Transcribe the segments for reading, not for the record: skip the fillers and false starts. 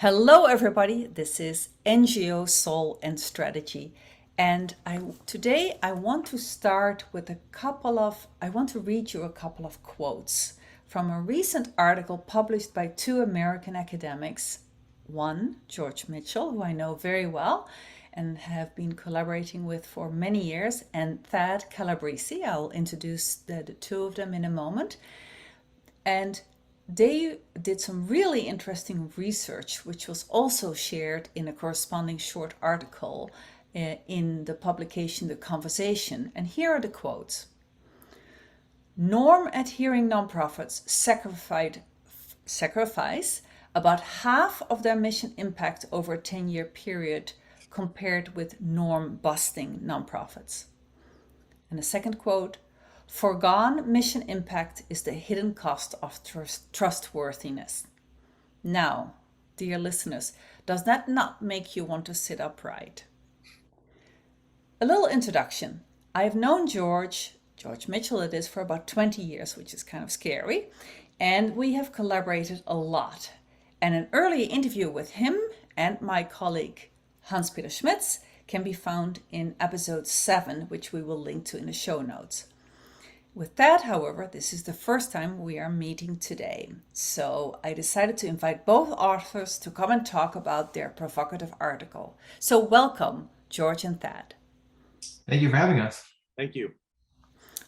Hello, everybody. This is NGO Soul and Strategy. And today I want to start with I want to read you a couple of quotes from a recent article published by two American academics. One, George Mitchell, who I know very well and have been collaborating with for many years, and Thad Calabrese. I'll introduce the two of them in a moment. And they did some really interesting research, which was also shared in a corresponding short article in the publication The Conversation. And here are the quotes. Norm adhering nonprofits sacrifice about half of their mission impact over a 10-year period compared with norm busting nonprofits. And the second quote, foregone mission impact is the hidden cost of trustworthiness. Now, dear listeners, does that not make you want to sit upright? A little introduction. I've known George Mitchell it is, for about 20 years, which is kind of scary, and we have collaborated a lot. And an early interview with him and my colleague Hans Peter Schmitz can be found in episode 7, which we will link to in the show notes. With that, however, this is the first time we are meeting today. So I decided to invite both authors to come and talk about their provocative article. So welcome, George and Thad. Thank you for having us. Thank you.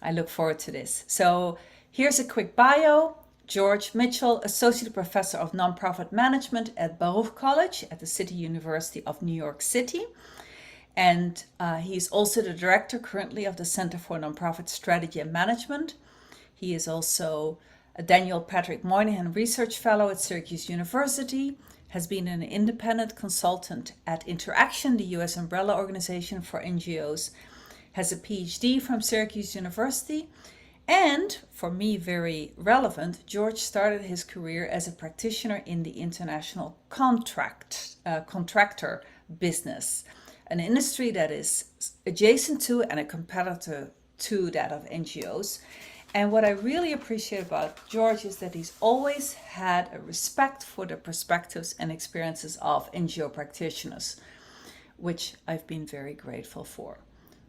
I look forward to this. So here's a quick bio. George Mitchell, Associate Professor of Nonprofit Management at Baruch College at the City University of New York City. And he's also the director currently of the Center for Nonprofit Strategy and Management. He is also a Daniel Patrick Moynihan Research Fellow at Syracuse University, has been an independent consultant at Interaction, the US umbrella organization for NGOs, has a PhD from Syracuse University, and, for me very relevant, George started his career as a practitioner in the international contractor business, an industry that is adjacent to and a competitor to that of NGOs. And what I really appreciate about George is that he's always had a respect for the perspectives and experiences of NGO practitioners, which I've been very grateful for.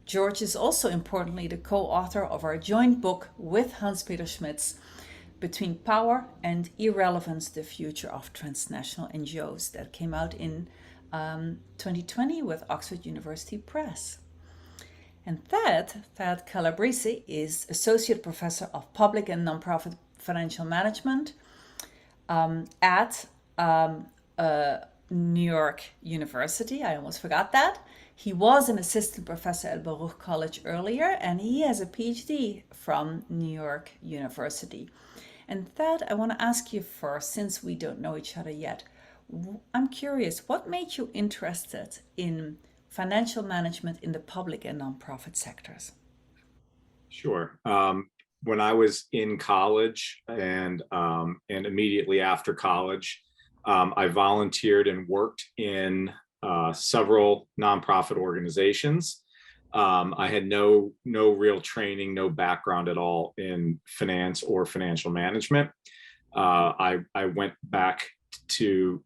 George is also importantly the co-author of our joint book with Hans Peter Schmitz, Between Power and Irrelevance, the Future of Transnational NGOs, that came out in 2020 with Oxford University Press. And Thad Calabrese is Associate Professor of Public and Nonprofit Financial Management at New York University. I almost forgot that. He was an assistant professor at Baruch College earlier, and he has a PhD from New York University. And Thad, I want to ask you first, since we don't know each other yet, I'm curious, what made you interested in financial management in the public and nonprofit sectors? Sure. When I was in college and immediately after college, I volunteered and worked in several nonprofit organizations. I had no real training, no background at all in finance or financial management. I went back to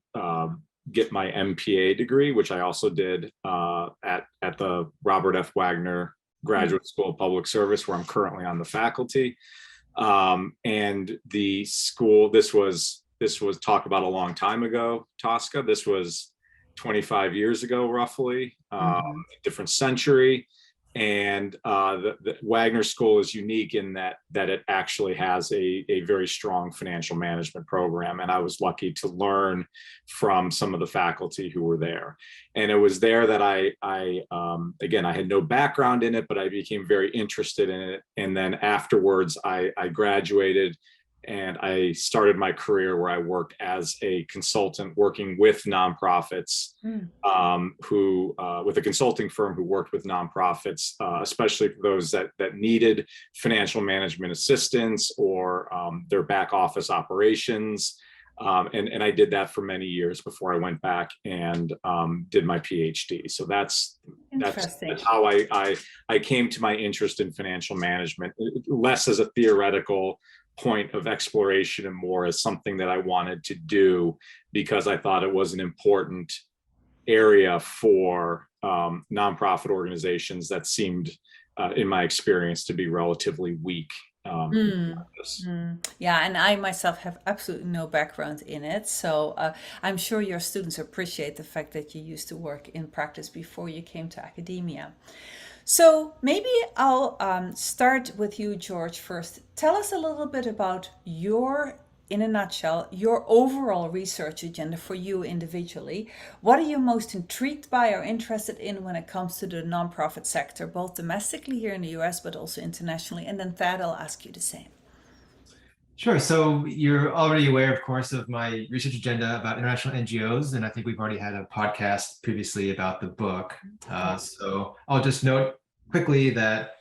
get my MPA degree, which I also did at the Robert F. Wagner Graduate School of Public Service, where I'm currently on the faculty. And the school, this was talked about a long time ago, Tosca. This was 25 years ago, roughly, different century. And the Wagner School is unique in that it actually has a very strong financial management program. And I was lucky to learn from some of the faculty who were there. And it was there that again, I had no background in it, but I became very interested in it. And then afterwards, I graduated and I started my career where I worked as a consultant working with nonprofits, with a consulting firm who worked with nonprofits, especially for those that needed financial management assistance or their back office operations. And I did that for many years before I went back and did my PhD. So that's how I came to my interest in financial management, less as a theoretical point of exploration and more as something that I wanted to do because I thought it was an important area for nonprofit organizations that seemed, in my experience, to be relatively weak. Yeah, and I myself have absolutely no background in it, so I'm sure your students appreciate the fact that you used to work in practice before you came to academia. So maybe I'll start with you, George, first. Tell us a little bit about in a nutshell, your overall research agenda for you individually. What are you most intrigued by or interested in when it comes to the nonprofit sector, both domestically here in the US, but also internationally? And then Thad, I'll ask you the same. Sure. So you're already aware, of course, of my research agenda about international NGOs, and I think we've already had a podcast previously about the book. So I'll just note quickly that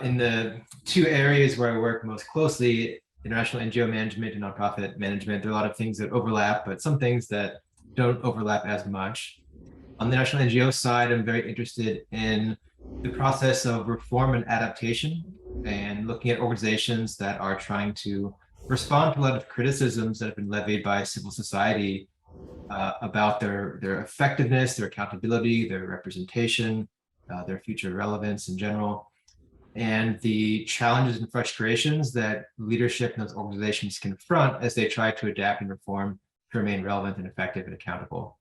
in the two areas where I work most closely, international NGO management and nonprofit management, there are a lot of things that overlap, but some things that don't overlap as much. On the national NGO side, I'm very interested in the process of reform and adaptation and looking at organizations that are trying to respond to a lot of criticisms that have been levied by civil society about their effectiveness, their accountability, their representation, their future relevance in general, and the challenges and frustrations that leadership in those organizations confront as they try to adapt and reform to remain relevant and effective and accountable.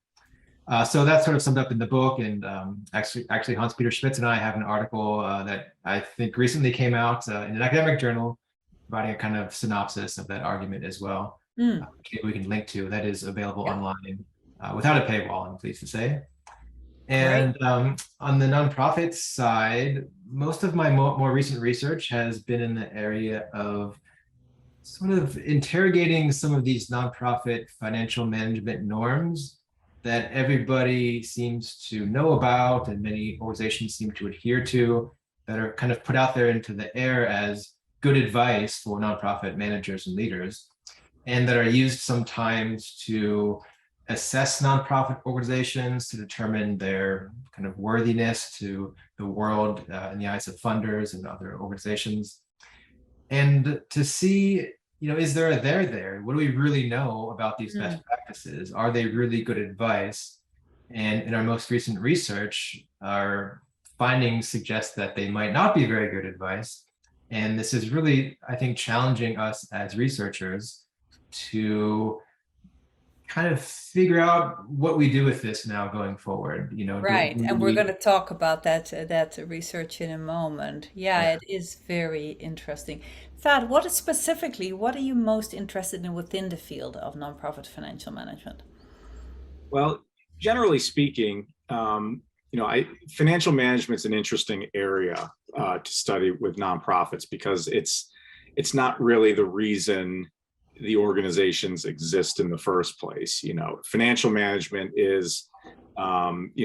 So that's sort of summed up in the book, and actually Hans Peter Schmitz and I have an article that I think recently came out in an academic journal, providing a kind of synopsis of that argument as well. We can link to that is available online without a paywall, I'm pleased to say. And on the nonprofit side, most of my more recent research has been in the area of sort of interrogating some of these nonprofit financial management norms that everybody seems to know about and many organizations seem to adhere to, that are kind of put out there into the air as good advice for nonprofit managers and leaders, and that are used sometimes to assess nonprofit organizations to determine their kind of worthiness to the world in the eyes of funders and other organizations. And to see, is there a there? What do we really know about these best practices? Are they really good advice? And in our most recent research, our findings suggest that they might not be very good advice. And this is really, I think, challenging us as researchers to kind of figure out what we do with this now going forward. Right, and we're going to talk about that research in a moment. Yeah, it is very interesting. Thad, what are you most interested in within the field of nonprofit financial management? Well, generally speaking, financial management is an interesting area to study with nonprofits because it's not really the reason the organizations exist in the first place. Financial management is,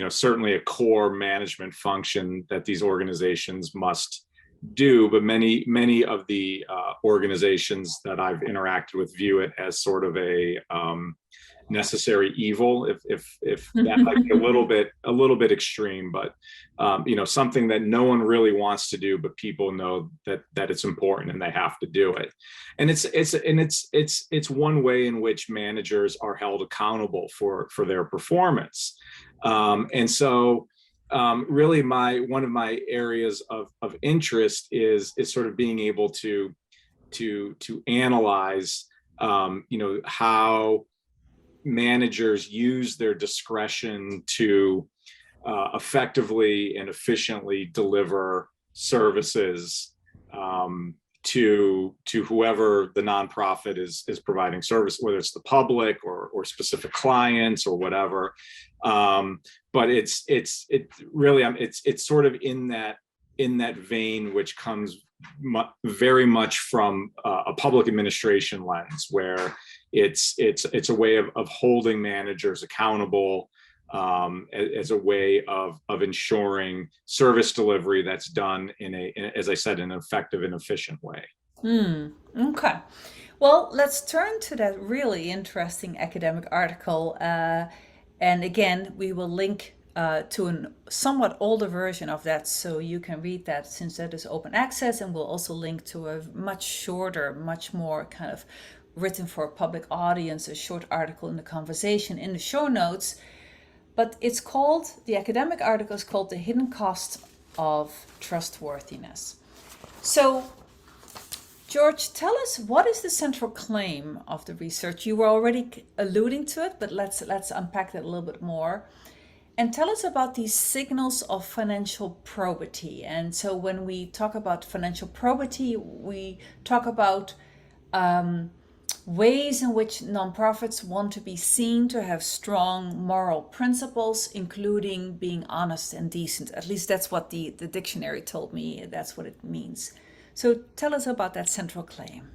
certainly a core management function that these organizations must do, but many of the organizations that I've interacted with view it as sort of a necessary evil, if that might be a little bit extreme, but something that no one really wants to do, but people know that it's important and they have to do it. And it's one way in which managers are held accountable for their performance. And so really one of my areas of interest is sort of being able to analyze how managers use their discretion to effectively and efficiently deliver services to whoever the nonprofit is providing service, whether it's the public or specific clients or whatever. But it's sort of in that vein, which comes very much from a public administration lens, where it's a way of holding managers accountable as a way of ensuring service delivery that's done as I said, in an effective and efficient way. Okay. Well, let's turn to that really interesting academic article. And again, we will link to a somewhat older version of that, so you can read that since that is open access, and we'll also link to a much shorter, much more kind of written for a public audience, a short article in the conversation in the show notes. But it's called, the academic article is called The Hidden Cost of Trustworthiness. So, George, tell us, what is the central claim of the research? You were already alluding to it, but let's unpack that a little bit more. And tell us about these signals of financial probity. And so when we talk about financial probity, we talk about ways in which nonprofits want to be seen to have strong moral principles, including being honest and decent. At least that's what the dictionary told me. That's what it means. So tell us about that central claim.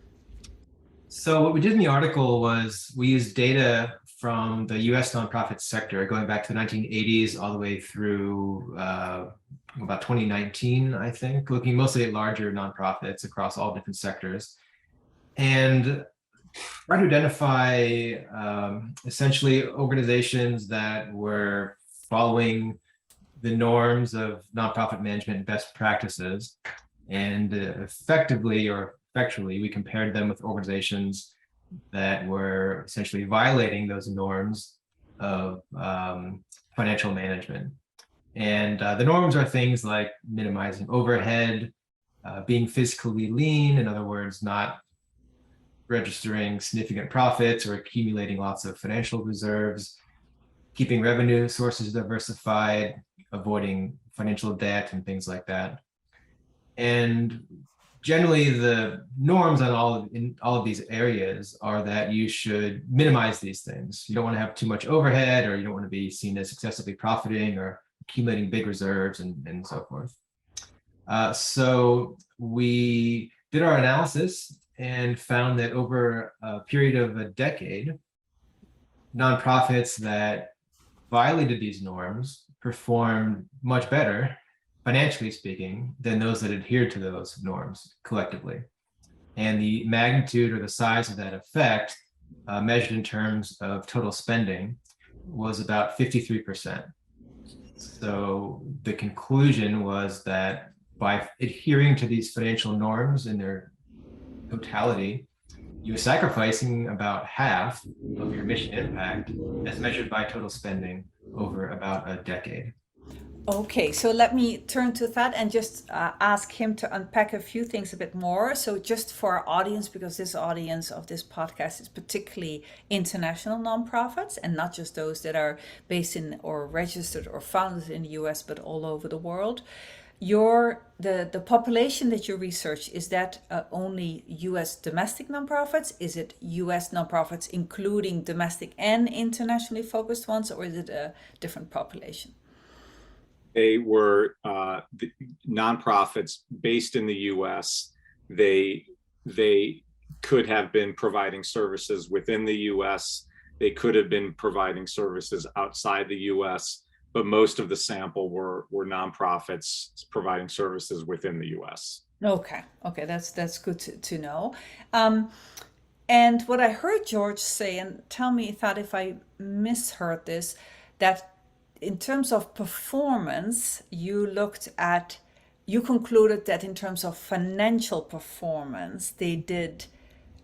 So what we did in the article was we used data from the US nonprofit sector going back to the 1980s all the way through about 2019, I think, looking mostly at larger nonprofits across all different sectors, and trying to identify essentially organizations that were following the norms of nonprofit management and best practices. And effectively or effectually, we compared them with organizations that were essentially violating those norms of financial management. And the norms are things like minimizing overhead, being fiscally lean, in other words, not registering significant profits or accumulating lots of financial reserves, keeping revenue sources diversified, avoiding financial debt and things like that. And generally the norms on in all of these areas are that you should minimize these things. You don't want to have too much overhead, or you don't want to be seen as excessively profiting or accumulating big reserves and so forth. So we did our analysis and found that over a period of a decade, nonprofits that violated these norms performed much better, financially speaking, than those that adhered to those norms collectively. And the magnitude or the size of that effect, measured in terms of total spending, was about 53%. So the conclusion was that by adhering to these financial norms in their totality, you're sacrificing about half of your mission impact as measured by total spending over about a decade. Okay, so let me turn to Thad and just ask him to unpack a few things a bit more. So just for our audience, because this audience of this podcast is particularly international nonprofits and not just those that are based in or registered or founded in the US, but all over the world. The population that you research, is that only US domestic nonprofits? Is it US nonprofits including domestic and internationally focused ones, or is it a different population? They were nonprofits based in the US. They could have been providing services within the US. They could have been providing services outside the US, but most of the sample were nonprofits providing services within the US. Okay, that's good to know. And what I heard George say, and tell me, Thad, if I misheard this, that in terms of performance, you concluded that in terms of financial performance, they did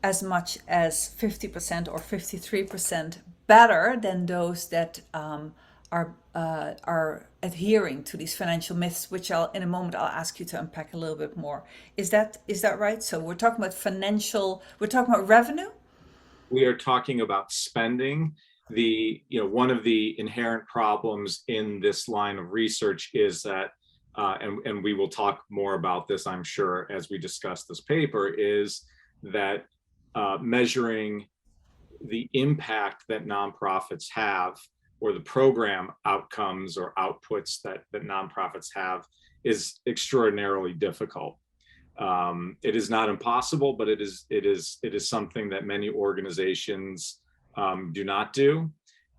as much as 50% or 53% better than those that are adhering to these financial myths, which in a moment I'll ask you to unpack a little bit more. Is that right? So we're talking about we're talking about revenue? We are talking about spending. One of the inherent problems in this line of research is that, and we will talk more about this, I'm sure, as we discuss this paper, is that measuring the impact that nonprofits have, or the program outcomes or outputs that nonprofits have, is extraordinarily difficult. It is not impossible, but it is something that many organizations do not do,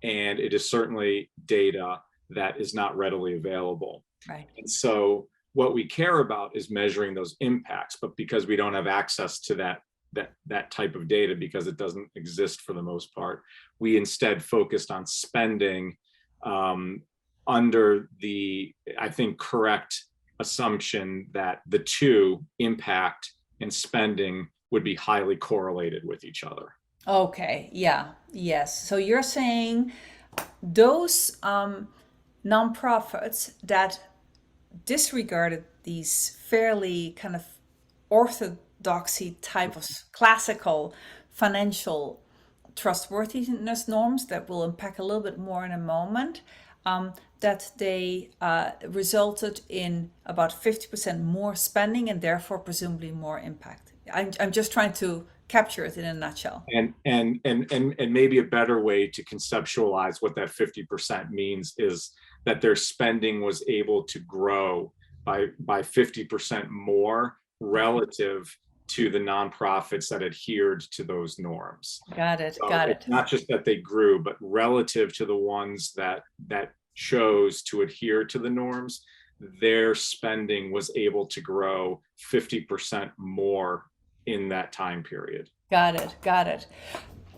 and it is certainly data that is not readily available. Right. And so what we care about is measuring those impacts, but because we don't have access to that type of data, because it doesn't exist for the most part, we instead focused on spending under the, I think, correct assumption that the two, impact and spending, would be highly correlated with each other. Okay, yeah, yes. So you're saying those nonprofits that disregarded these fairly kind of orthodoxy type of classical financial trustworthiness norms that we'll unpack a little bit more in a moment, that they resulted in about 50% more spending and therefore presumably more impact. I'm just trying to capture it in a nutshell. And maybe a better way to conceptualize what that 50% means is that their spending was able to grow by 50% more relative to the nonprofits that adhered to those norms. Got it. So Got it's it. not just that they grew, but relative to the ones that chose to adhere to the norms, their spending was able to grow 50% more in that time period. Got it. Got it.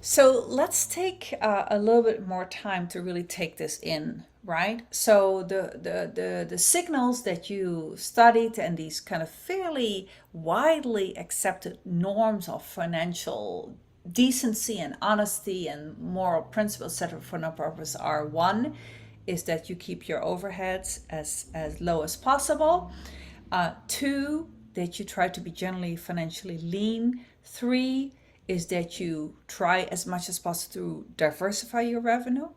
So let's take a little bit more time to really take this in, right? So the signals that you studied and these kind of fairly widely accepted norms of financial decency and honesty and moral principles set for nonprofits are: one is that you keep your overheads as low as possible. Two, that you try to be generally financially lean. Three is that you try as much as possible to diversify your revenue,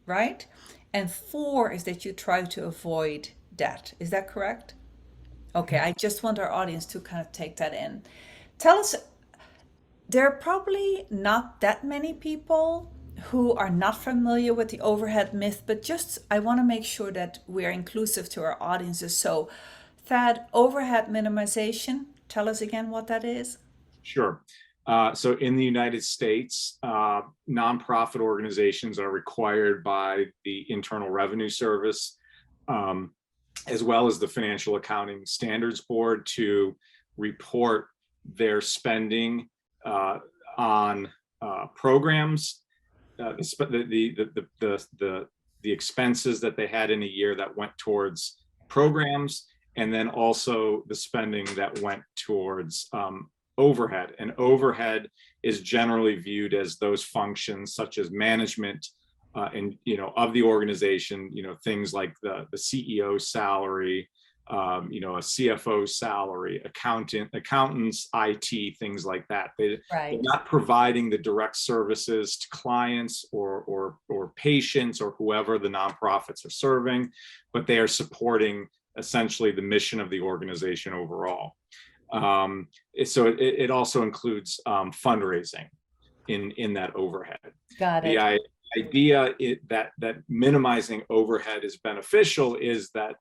right? And four is that you try to avoid debt. Is that correct? Okay, I just want our audience to kind of take that in. Tell us, there are probably not that many people who are not familiar with the overhead myth, but just I want to make sure that we're inclusive to our audiences. So Thad, overhead minimization, tell us again what that is. Sure. So in the United States, nonprofit organizations are required by the Internal Revenue Service, as well as the Financial Accounting Standards Board, to report their spending on programs, the expenses that they had in a year that went towards programs, and then also the spending that went towards overhead. And overhead is generally viewed as those functions such as management and of the organization, things like the CEO salary, a CFO salary, accountants, IT, things like that. They're not providing the direct services to clients or patients or whoever the nonprofits are serving, but they are supporting essentially the mission of the organization overall. So it also includes fundraising in that overhead. Got it. The idea that minimizing overhead is beneficial is that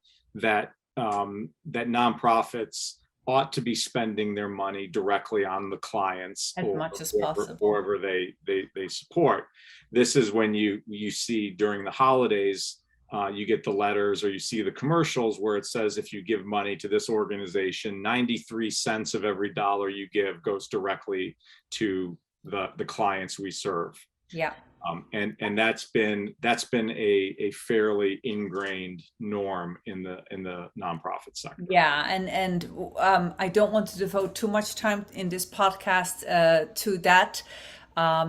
nonprofits ought to be spending their money directly on the clients as much as possible, whoever they support. This is when you see during the holidays, you get the letters or you see the commercials where it says, if you give money to this organization, 93 cents of every dollar you give goes directly to the clients we serve. Yeah. And that's been a fairly ingrained norm in the nonprofit sector. Yeah, and I don't want to devote too much time in this podcast to that.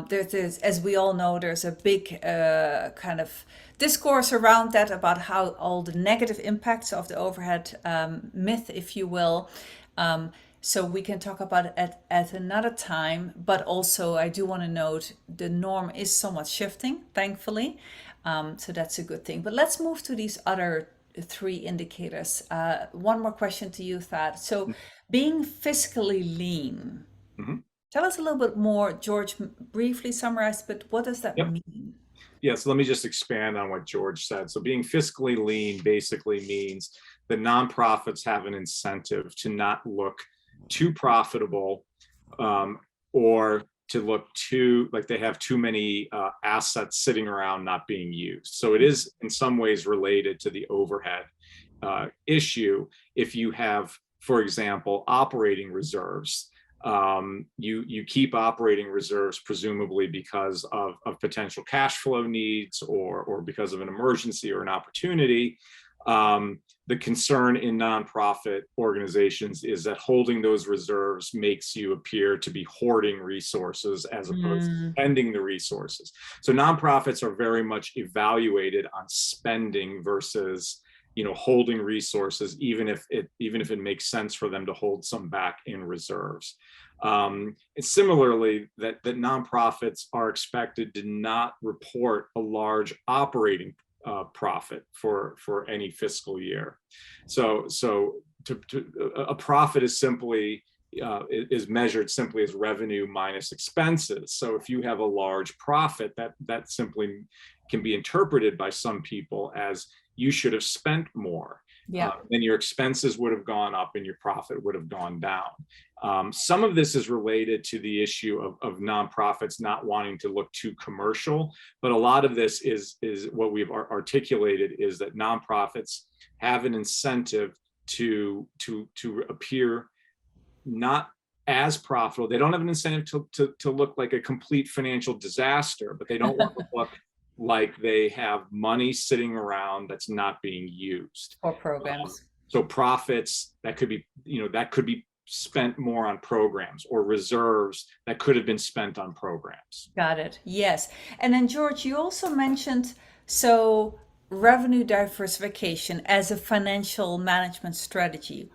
There's, as we all know, there's a big kind of discourse around that about how all the negative impacts of the overhead myth, if you will. So we can talk about it at another time, but also I do want to note the norm is somewhat shifting, thankfully. So that's a good thing. But let's move to these other three indicators. One more question to you, Thad. So being fiscally lean. Mm-hmm. Tell us a little bit more, George, briefly summarized, but what does that mean? Yeah, so let me just expand on what George said. So being fiscally lean basically means the nonprofits have an incentive to not look too profitable or to look too like they have too many assets sitting around not being used. So it is in some ways related to the overhead issue. If you have, for example, operating reserves You keep operating reserves, presumably because of potential cash flow needs or because of an emergency or an opportunity. The concern in nonprofit organizations is that holding those reserves makes you appear to be hoarding resources as opposed to spending the resources. So nonprofits are very much evaluated on spending versus, holding resources, even if it makes sense for them to hold some back in reserves. And similarly, that nonprofits are expected to not report a large operating profit for any fiscal year. So a profit is simply is measured simply as revenue minus expenses. So if you have a large profit, that simply can be interpreted by some people as you should have spent more. Yeah. Then your expenses would have gone up and your profit would have gone down. Some of this is related to the issue of nonprofits not wanting to look too commercial, but a lot of this is what we've articulated is that nonprofits have an incentive to appear not as profitable. They don't have an incentive to look like a complete financial disaster, but they don't want to look like they have money sitting around that's not being used. Or programs. So profits that could be spent more on programs, or reserves that could have been spent on programs. Got it. Yes. And then George, you also mentioned revenue diversification as a financial management strategy.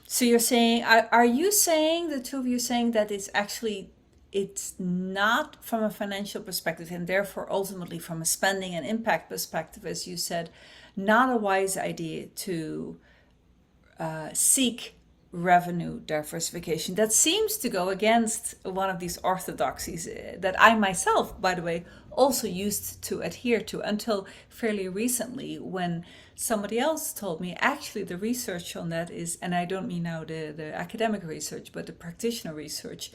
So you're saying, are you saying, the two of you saying that it's not from a financial perspective, and therefore ultimately from a spending and impact perspective, as you said, not a wise idea to seek revenue diversification? That seems to go against one of these orthodoxies that I myself, by the way, also used to adhere to until fairly recently, when somebody else told me actually the research on that is, and I don't mean now the academic research, but the practitioner research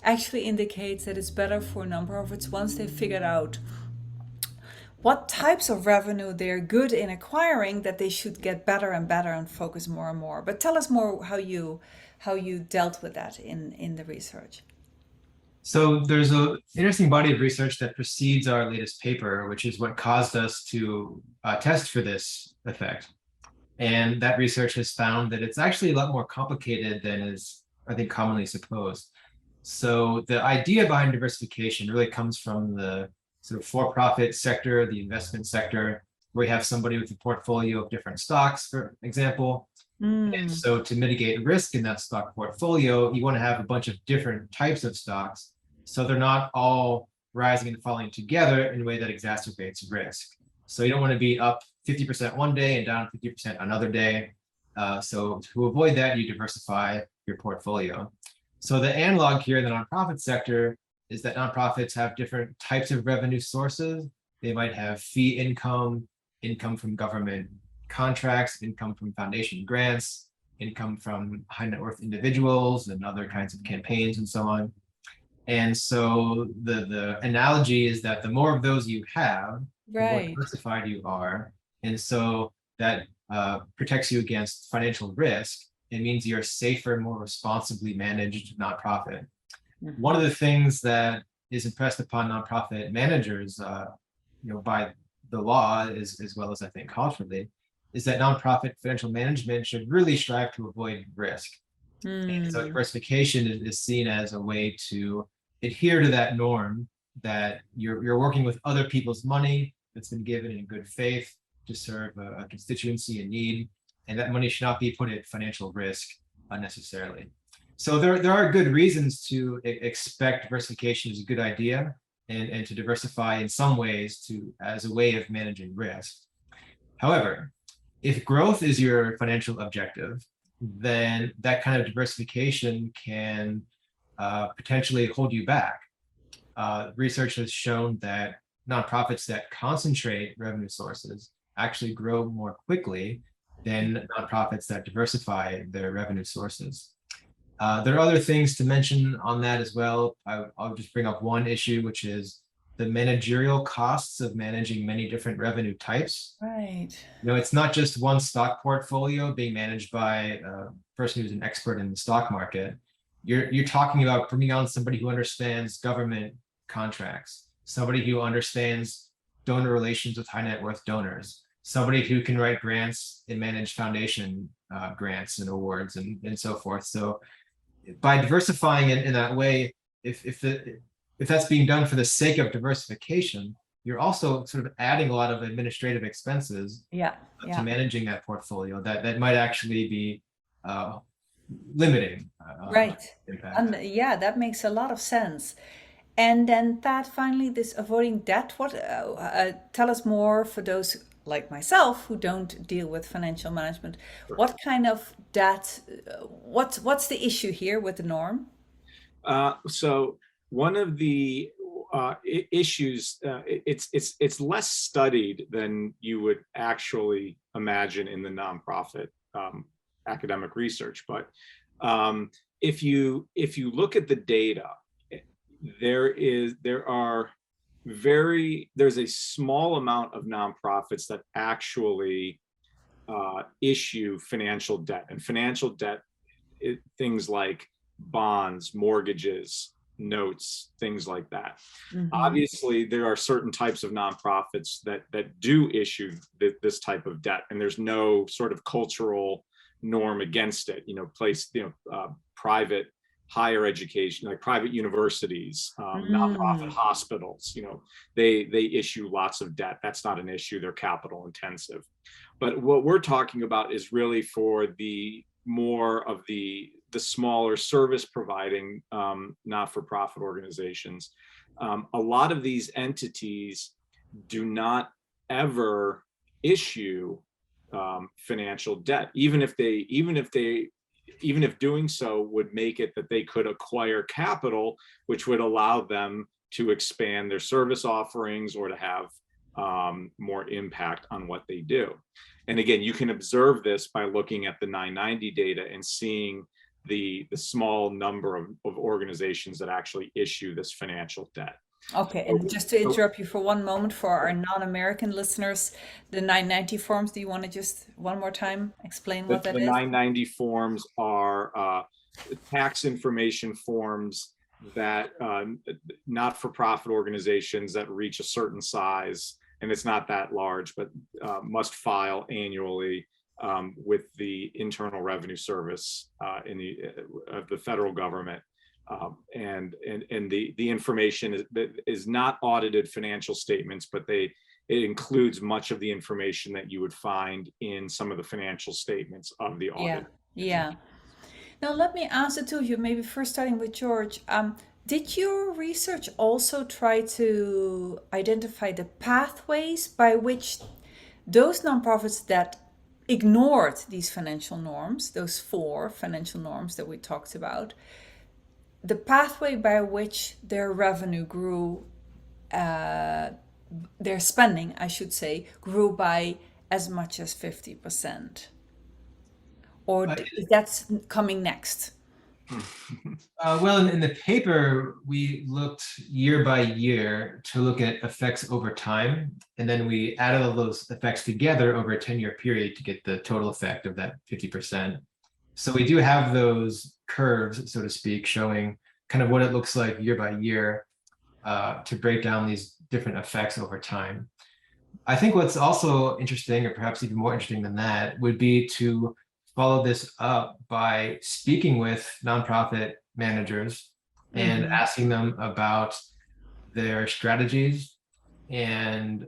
actually indicates that it's better for nonprofits once they've figured out what types of revenue they're good in acquiring, that they should get better and better and focus more and more. But tell us more how you dealt with that in the research. So there's an interesting body of research that precedes our latest paper, which is what caused us to test for this effect. And that research has found that it's actually a lot more complicated than is, I think, commonly supposed. So the idea behind diversification really comes from the sort of for-profit sector, the investment sector, where you have somebody with a portfolio of different stocks, for example. And so to mitigate risk in that stock portfolio, you want to have a bunch of different types of stocks, so they're not all rising and falling together in a way that exacerbates risk. So you don't want to be up 50% one day and down 50% another day. So to avoid that, you diversify your portfolio. So the analog here in the nonprofit sector is that nonprofits have different types of revenue sources. They might have fee income, income from government contracts, income from foundation grants, income from high net worth individuals and other kinds of campaigns and so on. And so the analogy is that the more of those you have, the more diversified you are. And so that protects you against financial risk. It means you're a safer, more responsibly managed nonprofit. One of the things that is impressed upon nonprofit managers, by the law, as well as I think culturally, is that nonprofit financial management should really strive to avoid risk. And so diversification is seen as a way to adhere to that norm, that you're working with other people's money that's been given in good faith to serve a constituency in need, and that money should not be put at financial risk unnecessarily. So there are good reasons to expect diversification is a good idea, and to diversify in some ways as a way of managing risk. However, if growth is your financial objective, then that kind of diversification can potentially hold you back. Research has shown that nonprofits that concentrate revenue sources actually grow more quickly than nonprofits that diversify their revenue sources. There are other things to mention on that as well. I'll just bring up one issue, which is the managerial costs of managing many different revenue types. Right. It's not just one stock portfolio being managed by a person who's an expert in the stock market. you're talking about bringing on somebody who understands government contracts, somebody who understands donor relations with high net worth donors, somebody who can write grants and manage foundation grants and awards and so forth. So by diversifying it in that way, if that's being done for the sake of diversification, you're also sort of adding a lot of administrative expenses to managing that portfolio that might actually be limiting impact. And yeah, that makes a lot of sense. And then that finally, this avoiding debt, what tell us more for those like myself who don't deal with financial management. What kind of debt, what's the issue here with the norm? So one of the issues, it's less studied than you would actually imagine in the nonprofit academic research. But if you look at the data, there's a small amount of nonprofits that actually issue financial debt, and financial debt, things like bonds, mortgages, notes, things like that. Mm-hmm. Obviously, there are certain types of nonprofits that do issue this type of debt, and there's no sort of cultural norm against it. Private higher education, like private universities, nonprofit hospitals, they issue lots of debt. That's not an issue. They're capital intensive. But what we're talking about is really for the more of the smaller service providing not-for-profit organizations. A lot of these entities do not ever issue financial debt, even if doing so would make it that they could acquire capital, which would allow them to expand their service offerings or to have more impact on what they do. And again, you can observe this by looking at the 990 data and seeing the small number of organizations that actually issue this financial debt. Okay, and just to interrupt you for one moment, for our non-American listeners, the 990 forms, do you want to just one more time explain what that is? The 990 forms are tax information forms that not-for-profit organizations that reach a certain size, and it's not that large, but must file annually with the Internal Revenue Service of the federal government. And the information is not audited financial statements, but it includes much of the information that you would find in some of the financial statements of the audit. Yeah. Now let me ask the two of you, maybe first starting with George. Did your research also try to identify the pathways by which those nonprofits that ignored these financial norms, those 4 financial norms that we talked about, the pathway by which their revenue grew, their spending, I should say, grew by as much as 50%? Or that's coming next? Well, in the paper, we looked year by year to look at effects over time, and then we added all those effects together over a 10-year period to get the total effect of that 50%. So we do have those curves, so to speak, showing kind of what it looks like year by year to break down these different effects over time. I think what's also interesting, or perhaps even more interesting than that, would be to follow this up by speaking with nonprofit managers and asking them about their strategies and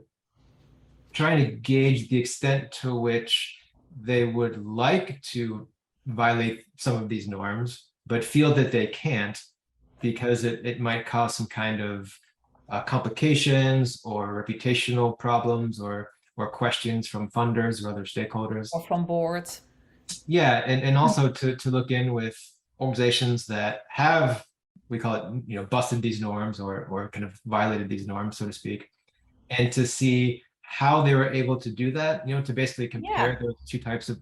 trying to gauge the extent to which they would like to violate some of these norms, but feel that they can't because it might cause some kind of complications or reputational problems or questions from funders or other stakeholders. Or from boards. Yeah, and also to look in with organizations that have, we call it, busted these norms or kind of violated these norms, so to speak, and to see how they were able to do that, to basically compare those two types of,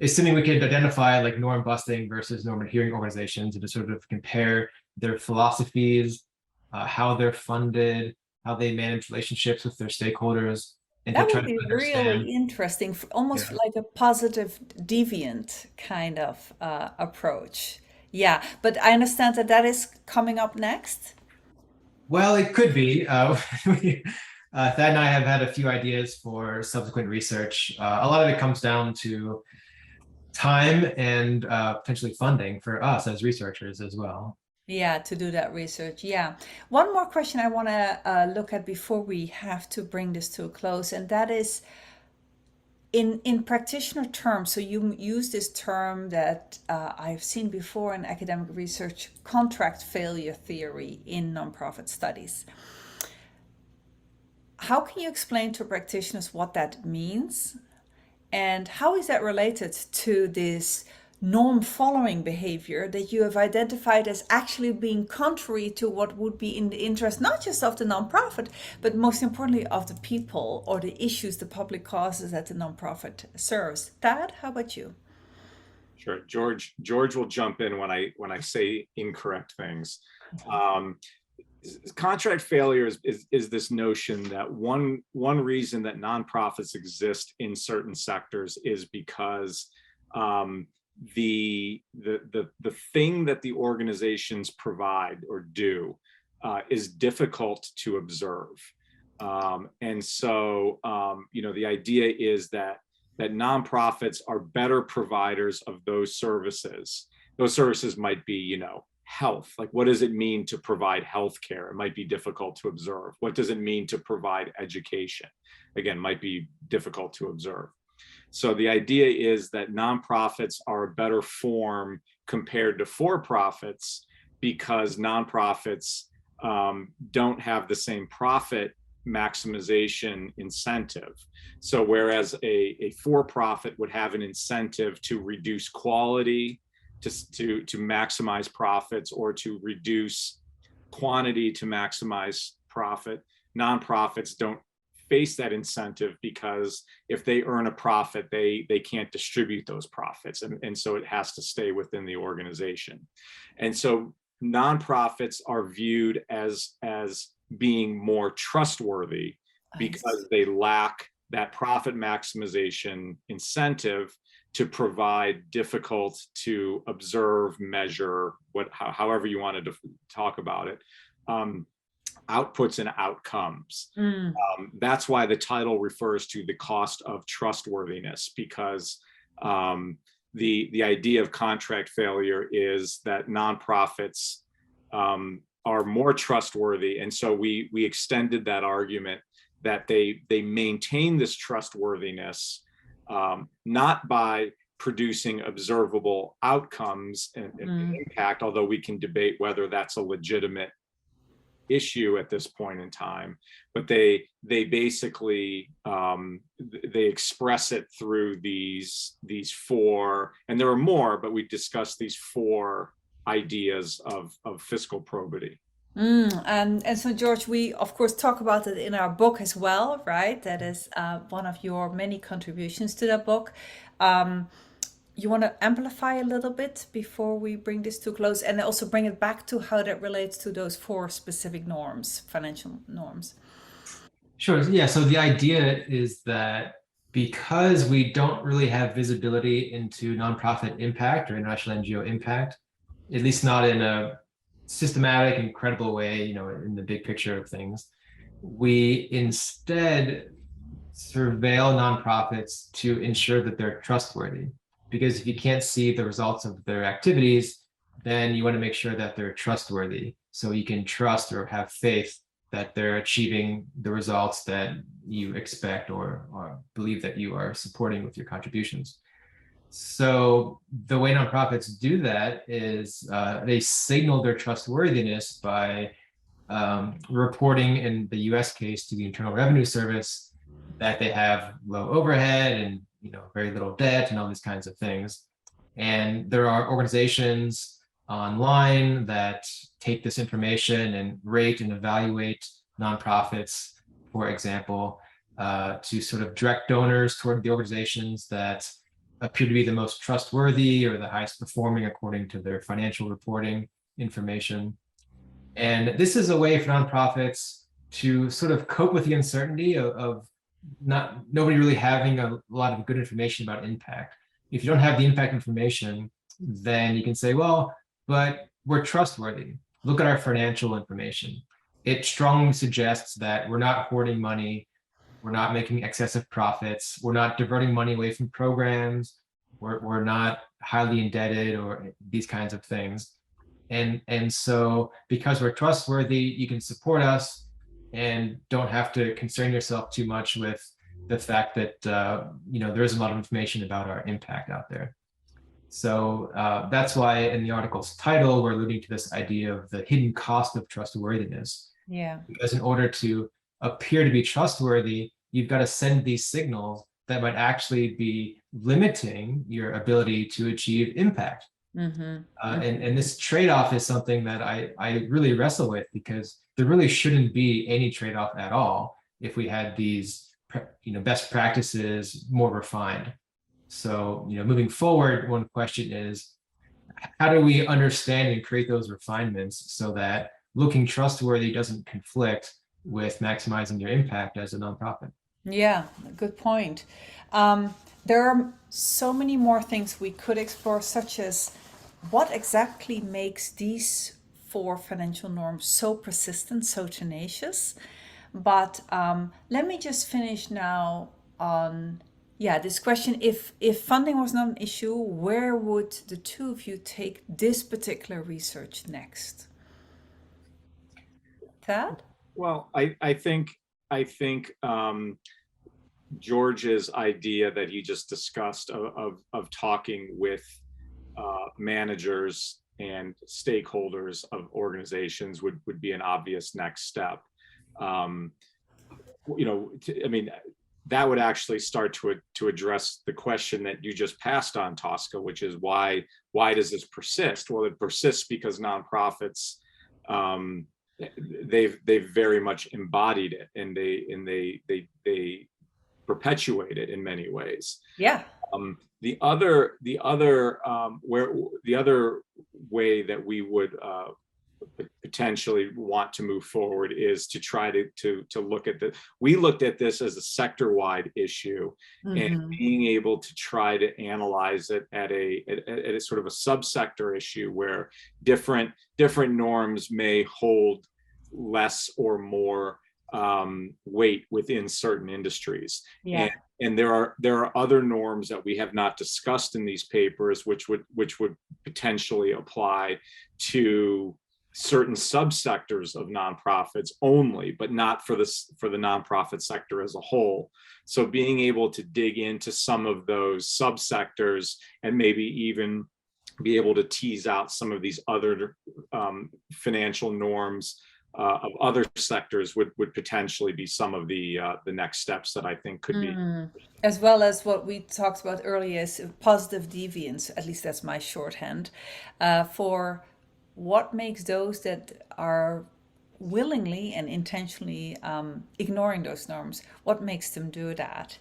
assuming we could identify like norm busting versus norm adhering organizations, and to sort of compare their philosophies, how they're funded, how they manage relationships with their stakeholders, and to That try would to be understand. really interesting, almost Yeah. like a positive deviant kind of approach. Yeah, but I understand that that is coming up next. Well, it could be. Thad and I have had a few ideas for subsequent research. A lot of it comes down to time and potentially funding for us as researchers as well. Yeah, to do that research. Yeah. One more question I want to look at before we have to bring this to a close, and that is in practitioner terms. So you use this term that I've seen before in academic research, contract failure theory in nonprofit studies. How can you explain to practitioners what that means? And how is that related to this norm following behavior that you have identified as actually being contrary to what would be in the interest, not just of the nonprofit, but most importantly of the people or the issues, the public causes that the nonprofit serves? Thad, how about you? Sure. George will jump in when I say incorrect things. Contract failure is this notion that one reason that nonprofits exist in certain sectors is because the thing that the organizations provide or do is difficult to observe, and so the idea is that nonprofits are better providers of those services. Those services might be, health. Like, what does it mean to provide healthcare? It might be difficult to observe. What does it mean to provide education? Again, might be difficult to observe. So the idea is that nonprofits are a better form compared to for-profits because nonprofits don't have the same profit maximization incentive. So whereas a for-profit would have an incentive to reduce quality, to maximize profits, or to reduce quantity to maximize profit, nonprofits don't face that incentive because if they earn a profit, they can't distribute those profits. And so it has to stay within the organization. And so nonprofits are viewed as being more trustworthy because they lack that profit maximization incentive to provide difficult to observe, measure, however you wanted to talk about it, outputs and outcomes. That's why the title refers to the cost of trustworthiness, because the idea of contract failure is that nonprofits are more trustworthy, and so we extended that argument that they maintain this trustworthiness not by producing observable outcomes and impact, although we can debate whether that's a legitimate issue at this point in time, but they basically they express it through these four, and there are more, but we discussed these four ideas of fiscal probity. And so, George, we of course talk about it in our book as well, right? That is one of your many contributions to that book. You want to amplify a little bit before we bring this to a close, and also bring it back to how that relates to those four specific norms, financial norms? Sure. Yeah. So the idea is that because we don't really have visibility into nonprofit impact or international NGO impact, at least not in a systematic and credible way, in the big picture of things, we instead surveil nonprofits to ensure that they're trustworthy. Because if you can't see the results of their activities, then you want to make sure that they're trustworthy, so you can trust or have faith that they're achieving the results that you expect or believe that you are supporting with your contributions. So the way nonprofits do that is they signal their trustworthiness by reporting, in the US case, to the Internal Revenue Service that they have low overhead and very little debt and all these kinds of things. And there are organizations online that take this information and rate and evaluate nonprofits, for example, to sort of direct donors toward the organizations that appear to be the most trustworthy or the highest performing according to their financial reporting information. And this is a way for nonprofits to sort of cope with the uncertainty of nobody really having a lot of good information about impact. If you don't have the impact information, then you can say, well, but we're trustworthy. Look at our financial information. It strongly suggests that we're not hoarding money, we're not making excessive profits, we're not diverting money away from programs, we're not highly indebted or these kinds of things. And so because we're trustworthy, you can support us and don't have to concern yourself too much with the fact that there is a lot of information about our impact out there. So that's why in the article's title, we're alluding to this idea of the hidden cost of trustworthiness. Yeah. Because in order to appear to be trustworthy, you've got to send these signals that might actually be limiting your ability to achieve impact. And this trade-off is something that I really wrestle with, because there really shouldn't be any trade-off at all if we had these best practices more refined. So moving forward, one question is, how do we understand and create those refinements so that looking trustworthy doesn't conflict with maximizing your impact as a nonprofit? Yeah, good point. There are so many more things we could explore, such as what exactly makes these 4 financial norms so persistent, so tenacious. But let me just finish now on this question. If funding was not an issue, where would the two of you take this particular research next? Thad? Well, I think George's idea that he just discussed of talking with managers and stakeholders of organizations would be an obvious next step. That would actually start to address the question that you just passed on, Tosca, which is why does this persist? Well, it persists because nonprofits, they've very much embodied it, and they perpetuate it in many ways. Yeah. The other way that we would potentially want to move forward is to try to look at we looked at this as a sector-wide issue, and being able to try to analyze it at a sort of a subsector issue where different norms may hold less or more weight within certain industries. Yeah. And there are other norms that we have not discussed in these papers, which would potentially apply to certain subsectors of nonprofits only, but not for the nonprofit sector as a whole. So being able to dig into some of those subsectors and maybe even be able to tease out some of these other financial norms of other sectors would potentially be some of the next steps that I think could be. As well as what we talked about earlier is positive deviance, at least that's my shorthand, for what makes those that are willingly and intentionally ignoring those norms, what makes them do that?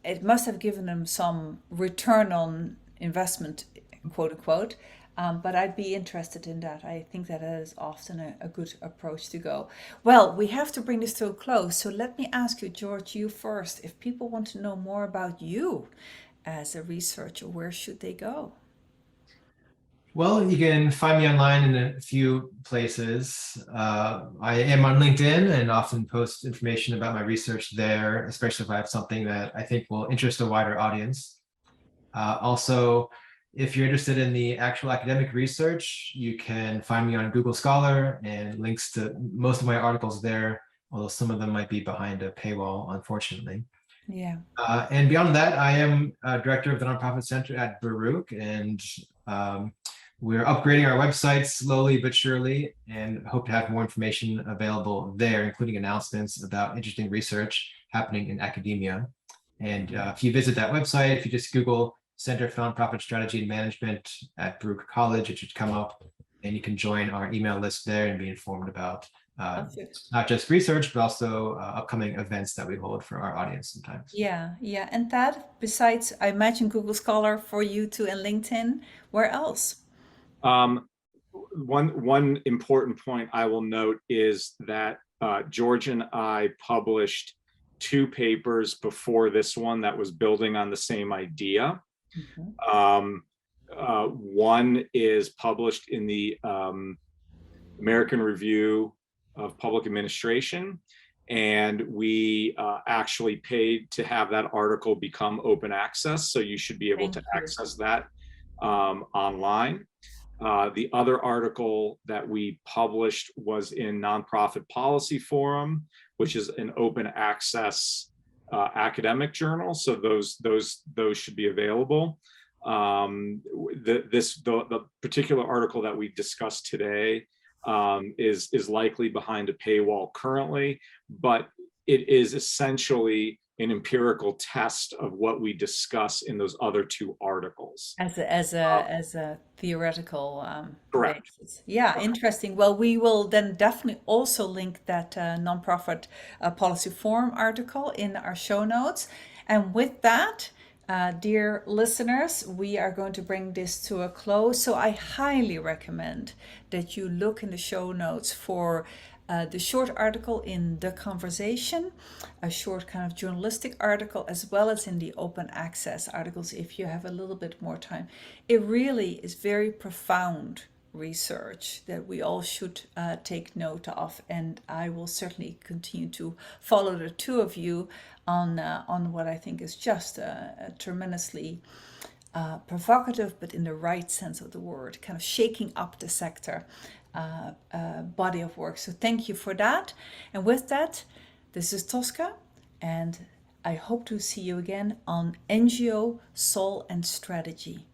It must have given them some return on investment, quote unquote. But I'd be interested in that. I think that is often a good approach to go. Well, we have to bring this to a close. So let me ask you, George, you first. If people want to know more about you as a researcher, where should they go? Well, you can find me online in a few places. I am on LinkedIn and often post information about my research there, especially if I have something that I think will interest a wider audience. Also, if you're interested in the actual academic research, you can find me on Google Scholar, and links to most of my articles there, although some of them might be behind a paywall, unfortunately. Yeah. And beyond that, I am director of the Nonprofit Center at Baruch, and we're upgrading our website slowly but surely, and hope to have more information available there, including announcements about interesting research happening in academia. And if you visit that website, if you just Google Center for Nonprofit Strategy and Management at Baruch College, it should come up, and you can join our email list there and be informed about not just research, but also upcoming events that we hold for our audience sometimes. Yeah. And that, besides, I imagine Google Scholar for you too, and LinkedIn, where else? One important point I will note is that George and I published two papers before this one that was building on the same idea. Mhm. One is published in the American Review of Public Administration, and we actually paid to have that article become open access, so you should be able to Thank you. access that online. The other article that we published was in Nonprofit Policy Forum, which is an open access academic journal, so those should be available. The particular article that we discussed today is likely behind a paywall currently, but it is essentially an empirical test of what we discuss in those other two articles. As a theoretical Correct. basis. Yeah, interesting. Well, we will then definitely also link that nonprofit policy forum article in our show notes. And with that, dear listeners, we are going to bring this to a close. So I highly recommend that you look in the show notes for the short article in The Conversation, a short kind of journalistic article, as well as in the open access articles if you have a little bit more time. It really is very profound research that we all should take note of, and I will certainly continue to follow the two of you on what I think is just a tremendously provocative, but in the right sense of the word, kind of shaking up the sector body of work. So thank you for that. And with that, this is Tosca, and I hope to see you again on NGO, Soul and Strategy.